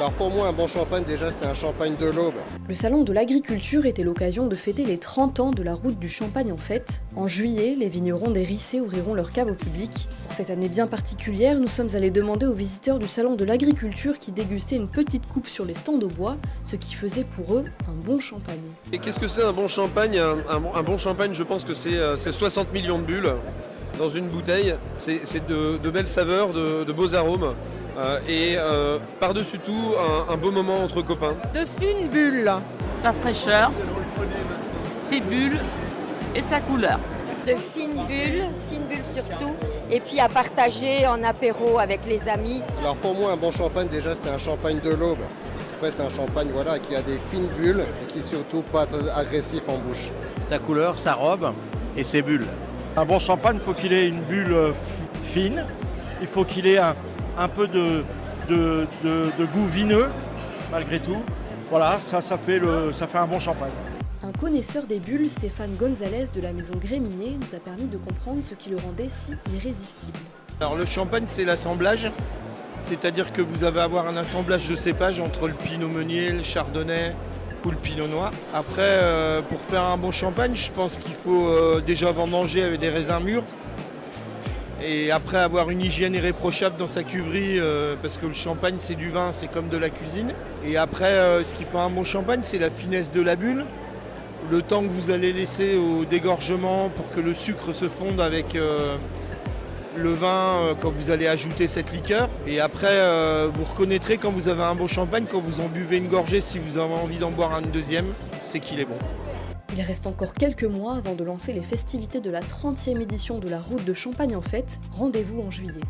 Alors pour moi, un bon champagne, déjà, c'est un champagne de l'Aube. Le salon de l'agriculture était l'occasion de fêter les 30 ans de la route du champagne en fête. En juillet, les vignerons des Rissés ouvriront leur cave au public. Pour cette année bien particulière, nous sommes allés demander aux visiteurs du salon de l'agriculture qui dégustaient une petite coupe sur les stands au bois, ce qui faisait pour eux un bon champagne. Et qu'est-ce que c'est un bon champagne? Un bon champagne, je pense que c'est 60 millions de bulles dans une bouteille. C'est de belles saveurs, de beaux arômes. Et par-dessus tout, un beau moment entre copains. De fines bulles, sa fraîcheur, ses bulles et sa couleur. De fines bulles surtout, et puis à partager en apéro avec les amis. Alors pour moi, un bon champagne, déjà, c'est un champagne de l'Aube. Après, c'est un champagne qui a des fines bulles et qui surtout pas très agressif en bouche. Sa couleur, sa robe et ses bulles. Un bon champagne, il faut qu'il ait une bulle fine, il faut qu'il ait un peu de goût vineux, malgré tout. Voilà, ça fait un bon champagne. Un connaisseur des bulles, Stéphane Gonzalez de la maison Gréminier, nous a permis de comprendre ce qui le rendait si irrésistible. Alors le champagne, c'est l'assemblage, c'est-à-dire que vous allez avoir un assemblage de cépages entre le pinot meunier, le chardonnay ou le pinot noir. Après, pour faire un bon champagne, je pense qu'il faut déjà vendanger avec des raisins mûrs. Et après avoir une hygiène irréprochable dans sa cuverie, parce que le champagne c'est du vin, c'est comme de la cuisine. Et après, ce qui fait un bon champagne, c'est la finesse de la bulle, le temps que vous allez laisser au dégorgement pour que le sucre se fonde avec le vin quand vous allez ajouter cette liqueur. Et après, vous reconnaîtrez quand vous avez un bon champagne, quand vous en buvez une gorgée, si vous avez envie d'en boire un deuxième, c'est qu'il est bon. Il reste encore quelques mois avant de lancer les festivités de la 30e édition de la route de Champagne en fête. Rendez-vous en juillet.